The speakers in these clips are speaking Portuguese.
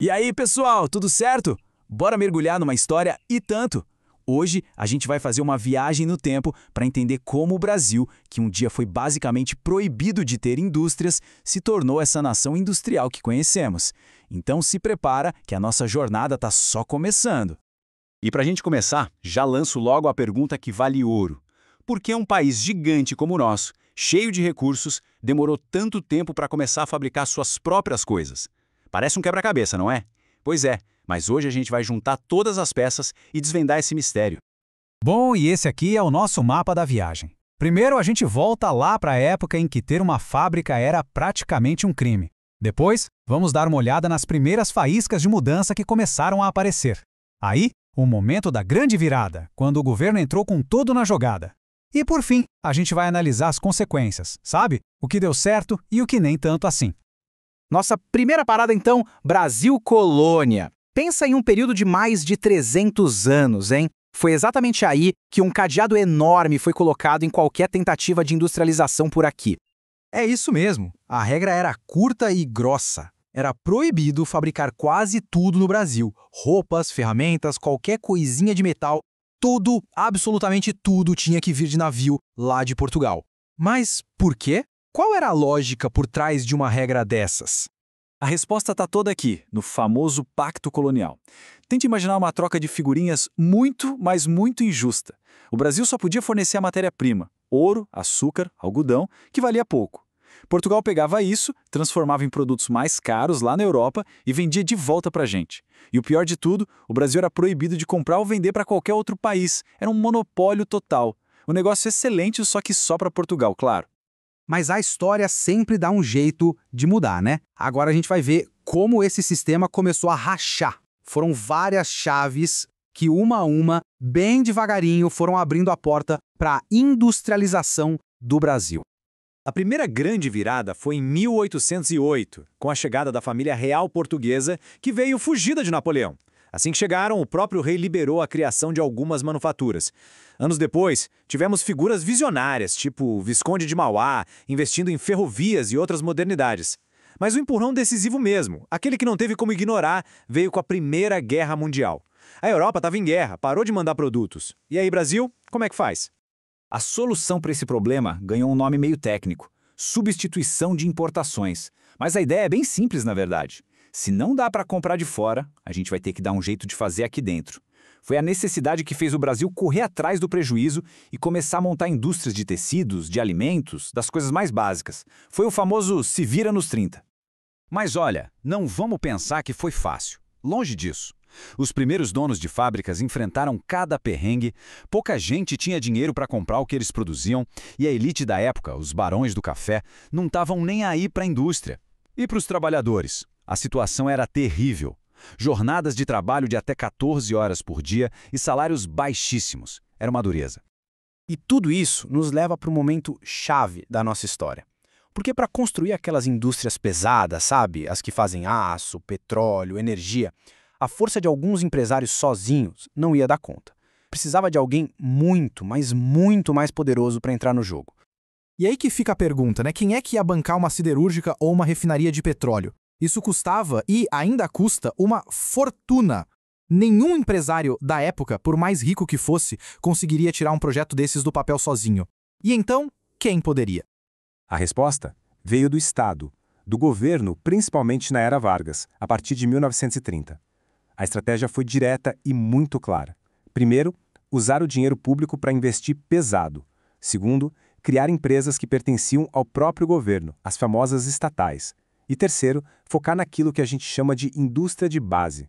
E aí, pessoal, tudo certo? Bora mergulhar numa história e tanto! Hoje a gente vai fazer uma viagem no tempo para entender como o Brasil, que um dia foi basicamente proibido de ter indústrias, se tornou essa nação industrial que conhecemos. Então se prepara que a nossa jornada está só começando. E para a gente começar, já lanço logo a pergunta que vale ouro. Por que um país gigante como o nosso, cheio de recursos, demorou tanto tempo para começar a fabricar suas próprias coisas? Parece um quebra-cabeça, não é? Pois é, mas hoje a gente vai juntar todas as peças e desvendar esse mistério. Bom, e esse aqui é o nosso mapa da viagem. Primeiro, a gente volta lá para a época em que ter uma fábrica era praticamente um crime. Depois, vamos dar uma olhada nas primeiras faíscas de mudança que começaram a aparecer. Aí, o momento da grande virada, quando o governo entrou com tudo na jogada. E por fim, a gente vai analisar as consequências, sabe? O que deu certo e o que nem tanto assim. Nossa primeira parada, então, Brasil Colônia. Pensa em um período de mais de 300 anos, hein? Foi exatamente aí que um cadeado enorme foi colocado em qualquer tentativa de industrialização por aqui. É isso mesmo. A regra era curta e grossa. Era proibido fabricar quase tudo no Brasil. Roupas, ferramentas, qualquer coisinha de metal, tudo, absolutamente tudo tinha que vir de navio lá de Portugal. Mas por quê? Qual era a lógica por trás de uma regra dessas? A resposta está toda aqui, no famoso Pacto Colonial. Tente imaginar uma troca de figurinhas muito, mas muito injusta. O Brasil só podia fornecer a matéria-prima, ouro, açúcar, algodão, que valia pouco. Portugal pegava isso, transformava em produtos mais caros lá na Europa e vendia de volta para a gente. E o pior de tudo, o Brasil era proibido de comprar ou vender para qualquer outro país. Era um monopólio total. Um negócio excelente, só que só para Portugal, claro. Mas a história sempre dá um jeito de mudar, né? Agora a gente vai ver como esse sistema começou a rachar. Foram várias chaves que, uma a uma, bem devagarinho, foram abrindo a porta para a industrialização do Brasil. A primeira grande virada foi em 1808, com a chegada da família real portuguesa, que veio fugida de Napoleão. Assim que chegaram, o próprio rei liberou a criação de algumas manufaturas. Anos depois, tivemos figuras visionárias, tipo o Visconde de Mauá, investindo em ferrovias e outras modernidades. Mas o empurrão decisivo mesmo, aquele que não teve como ignorar, veio com a Primeira Guerra Mundial. A Europa estava em guerra, parou de mandar produtos. E aí, Brasil, como é que faz? A solução para esse problema ganhou um nome meio técnico: substituição de importações. Mas a ideia é bem simples, na verdade. Se não dá para comprar de fora, a gente vai ter que dar um jeito de fazer aqui dentro. Foi a necessidade que fez o Brasil correr atrás do prejuízo e começar a montar indústrias de tecidos, de alimentos, das coisas mais básicas. Foi o famoso se vira nos 30. Mas olha, não vamos pensar que foi fácil. Longe disso. Os primeiros donos de fábricas enfrentaram cada perrengue, pouca gente tinha dinheiro para comprar o que eles produziam e a elite da época, os barões do café, não estavam nem aí para a indústria. E para os trabalhadores? A situação era terrível. Jornadas de trabalho de até 14 horas por dia e salários baixíssimos. Era uma dureza. E tudo isso nos leva para o momento chave da nossa história. Porque para construir aquelas indústrias pesadas, sabe? As que fazem aço, petróleo, energia, a força de alguns empresários sozinhos não ia dar conta. Precisava de alguém muito, mas muito mais poderoso para entrar no jogo. E aí que fica a pergunta, né? Quem é que ia bancar uma siderúrgica ou uma refinaria de petróleo? Isso custava e ainda custa uma fortuna. Nenhum empresário da época, por mais rico que fosse, conseguiria tirar um projeto desses do papel sozinho. E então, quem poderia? A resposta veio do Estado, do governo, principalmente na era Vargas, a partir de 1930. A estratégia foi direta e muito clara. Primeiro, usar o dinheiro público para investir pesado. Segundo, criar empresas que pertenciam ao próprio governo, as famosas estatais. E terceiro, focar naquilo que a gente chama de indústria de base.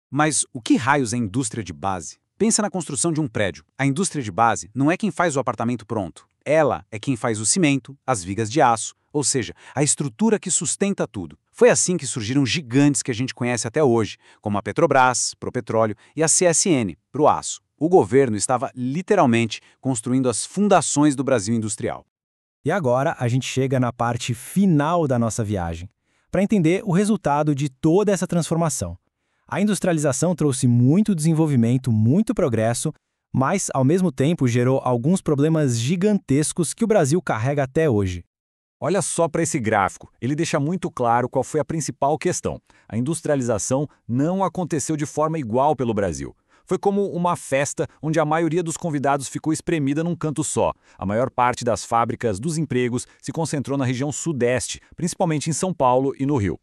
Mas o que raios é indústria de base? Pensa na construção de um prédio. A indústria de base não é quem faz o apartamento pronto. Ela é quem faz o cimento, as vigas de aço, ou seja, a estrutura que sustenta tudo. Foi assim que surgiram gigantes que a gente conhece até hoje, como a Petrobras, pro petróleo, e a CSN, pro aço. O governo estava literalmente construindo as fundações do Brasil industrial. E agora a gente chega na parte final da nossa viagem, para entender o resultado de toda essa transformação. A industrialização trouxe muito desenvolvimento, muito progresso, mas, ao mesmo tempo, gerou alguns problemas gigantescos que o Brasil carrega até hoje. Olha só para esse gráfico, ele deixa muito claro qual foi a principal questão. A industrialização não aconteceu de forma igual pelo Brasil. Foi como uma festa onde a maioria dos convidados ficou espremida num canto só. A maior parte das fábricas, dos empregos, se concentrou na região sudeste, principalmente em São Paulo e no Rio.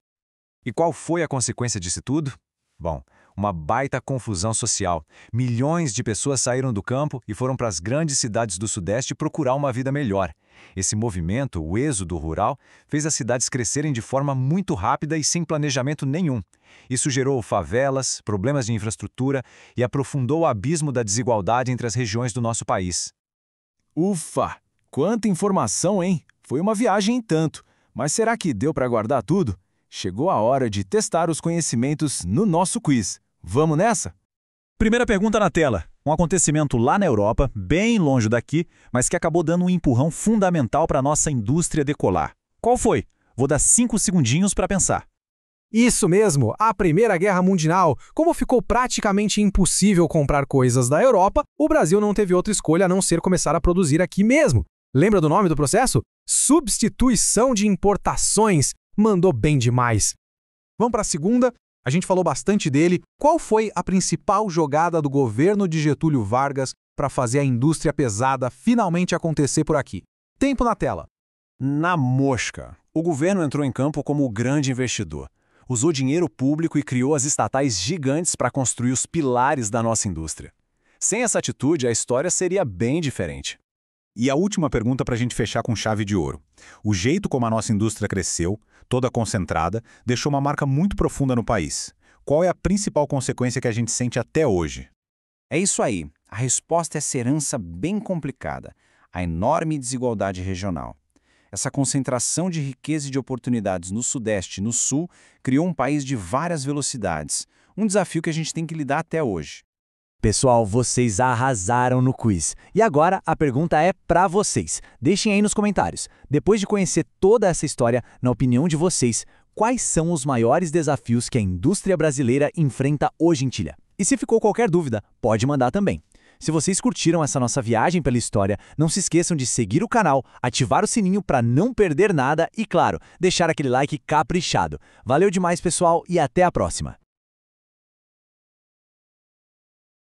E qual foi a consequência disso tudo? Bom, uma baita confusão social. Milhões de pessoas saíram do campo e foram para as grandes cidades do Sudeste procurar uma vida melhor. Esse movimento, o êxodo rural, fez as cidades crescerem de forma muito rápida e sem planejamento nenhum. Isso gerou favelas, problemas de infraestrutura e aprofundou o abismo da desigualdade entre as regiões do nosso país. Ufa! Quanta informação, hein? Foi uma viagem em tanto. Mas será que deu para guardar tudo? Chegou a hora de testar os conhecimentos no nosso quiz. Vamos nessa? Primeira pergunta na tela. Um acontecimento lá na Europa, bem longe daqui, mas que acabou dando um empurrão fundamental para a nossa indústria decolar. Qual foi? Vou dar 5 segundinhos para pensar. Isso mesmo, a Primeira Guerra Mundial. Como ficou praticamente impossível comprar coisas da Europa, o Brasil não teve outra escolha a não ser começar a produzir aqui mesmo. Lembra do nome do processo? Substituição de importações. Mandou bem demais. Vamos para a segunda. A gente falou bastante dele. Qual foi a principal jogada do governo de Getúlio Vargas para fazer a indústria pesada finalmente acontecer por aqui? Tempo na tela. Na mosca. O governo entrou em campo como o grande investidor. Usou dinheiro público e criou as estatais gigantes para construir os pilares da nossa indústria. Sem essa atitude, a história seria bem diferente. E a última pergunta para a gente fechar com chave de ouro. O jeito como a nossa indústria cresceu, toda concentrada, deixou uma marca muito profunda no país. Qual é a principal consequência que a gente sente até hoje? É isso aí. A resposta é essa herança bem complicada, a enorme desigualdade regional. Essa concentração de riqueza e de oportunidades no Sudeste e no Sul criou um país de várias velocidades, um desafio que a gente tem que lidar até hoje. Pessoal, vocês arrasaram no quiz. E agora a pergunta é para vocês. Deixem aí nos comentários. Depois de conhecer toda essa história, na opinião de vocês, quais são os maiores desafios que a indústria brasileira enfrenta hoje em dia? E se ficou qualquer dúvida, pode mandar também. Se vocês curtiram essa nossa viagem pela história, não se esqueçam de seguir o canal, ativar o sininho para não perder nada e, claro, deixar aquele like caprichado. Valeu demais, pessoal, e até a próxima!